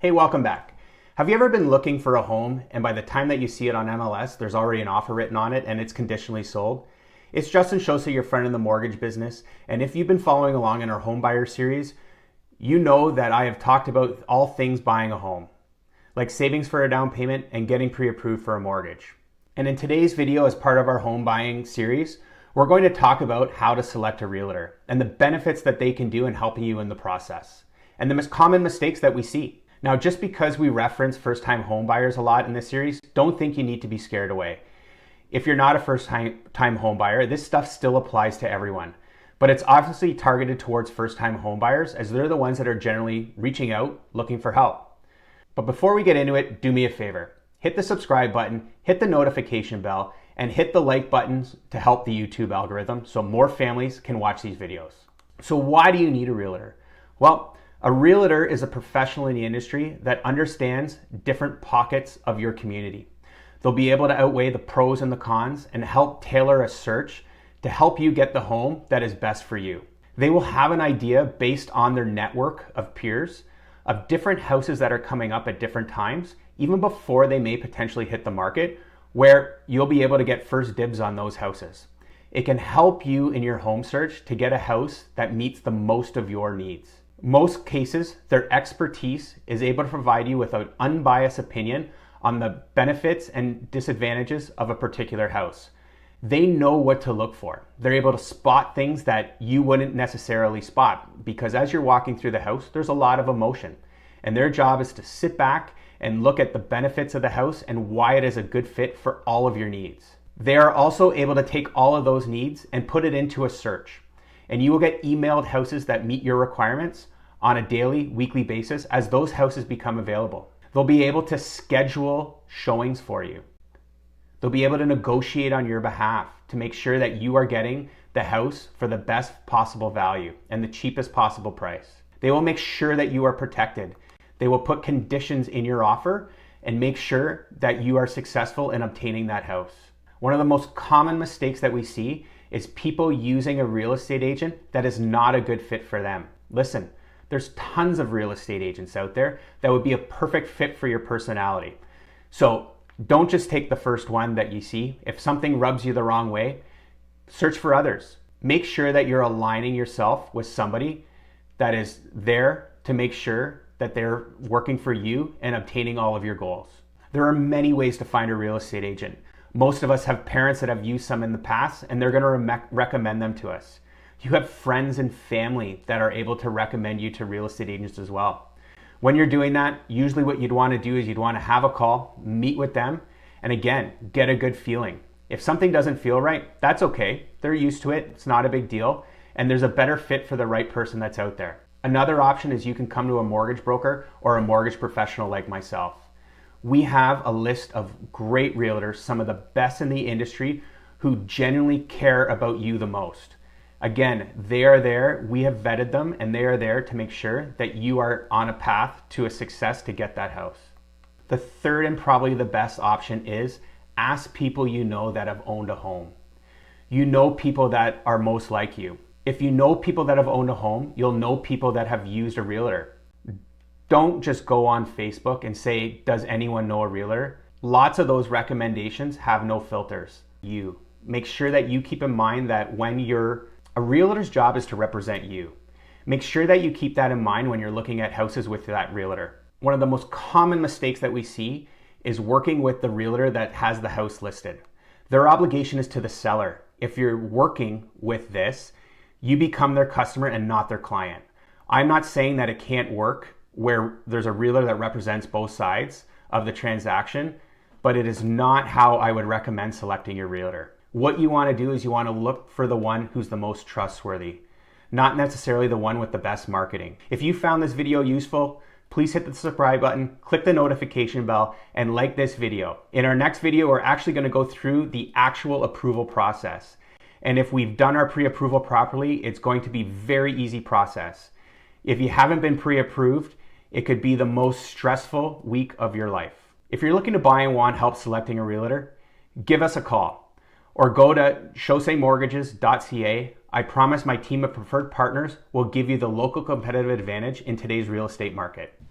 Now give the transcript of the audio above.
Hey, welcome back. Have you ever been looking for a home and by the time that you see it on MLS, there's already an offer written on it and it's conditionally sold? It's Justin Chausse, your friend in the mortgage business. And if you've been following along in our home buyer series, you know that I have talked about all things buying a home, like savings for a down payment and getting pre-approved for a mortgage. And in today's video, as part of our home buying series, we're going to talk about how to select a realtor and the benefits that they can do in helping you in the process and the most common mistakes that we see. Now, just because we reference first-time home buyers a lot in this series, don't think you need to be scared away. If you're not a first-time home buyer, this stuff still applies to everyone. But it's obviously targeted towards first-time home buyers as they're the ones that are generally reaching out looking for help. But before we get into it, do me a favor. Hit the subscribe button, hit the notification bell, and hit the like buttons to help the YouTube algorithm so more families can watch these videos. So why do you need a realtor? Well, a realtor is a professional in the industry that understands different pockets of your community. They'll be able to outweigh the pros and the cons and help tailor a search to help you get the home that is best for you. They will have an idea based on their network of peers of different houses that are coming up at different times, even before they may potentially hit the market, where you'll be able to get first dibs on those houses. It can help you in your home search to get a house that meets the most of your needs. Most cases, their expertise is able to provide you with an unbiased opinion on the benefits and disadvantages of a particular house. They know what to look for. They're able to spot things that you wouldn't necessarily spot because as you're walking through the house, there's a lot of emotion. And their job is to sit back and look at the benefits of the house and why it is a good fit for all of your needs. They are also able to take all of those needs and put it into a search. And you will get emailed houses that meet your requirements on a daily, weekly basis as those houses become available. They'll be able to schedule showings for you. They'll be able to negotiate on your behalf to make sure that you are getting the house for the best possible value and the cheapest possible price. They will make sure that you are protected. They will put conditions in your offer and make sure that you are successful in obtaining that house. One of the most common mistakes that we see is people using a real estate agent that is not a good fit for them. Listen, there's tons of real estate agents out there that would be a perfect fit for your personality. So don't just take the first one that you see. If something rubs you the wrong way, search for others. Make sure that you're aligning yourself with somebody that is there to make sure that they're working for you and obtaining all of your goals. There are many ways to find a real estate agent. Most of us have parents that have used some in the past and they're gonna recommend them to us. You have friends and family that are able to recommend you to real estate agents as well. When you're doing that, usually what you'd want to do is you'd want to have a call, meet with them, and again, get a good feeling. If something doesn't feel right, that's okay. They're used to it. It's not a big deal. And there's a better fit for the right person that's out there. Another option is you can come to a mortgage broker or a mortgage professional like myself. We have a list of great realtors, some of the best in the industry who genuinely care about you the most. Again, they are there, we have vetted them, and they are there to make sure that you are on a path to a success to get that house. The third and probably the best option is ask people you know that have owned a home. You know people that are most like you. If you know people that have owned a home, you'll know people that have used a realtor. Don't just go on Facebook and say, does anyone know a realtor? Lots of those recommendations have no filters. You make sure that you keep in mind that a realtor's job is to represent you. Make sure that you keep that in mind when you're looking at houses with that realtor. One of the most common mistakes that we see is working with the realtor that has the house listed. Their obligation is to the seller. If you're working with this, you become their customer and not their client. I'm not saying that it can't work where there's a realtor that represents both sides of the transaction, but it is not how I would recommend selecting your realtor. What you want to do is you want to look for the one who's the most trustworthy, not necessarily the one with the best marketing. If you found this video useful, please hit the subscribe button, click the notification bell, and like this video. In our next video, we're actually going to go through the actual approval process. And if we've done our pre-approval properly, it's going to be a very easy process. If you haven't been pre-approved, it could be the most stressful week of your life. If you're looking to buy and want help selecting a realtor, give us a call. Or go to chaussemortgages.ca. I promise my team of preferred partners will give you the local competitive advantage in today's real estate market.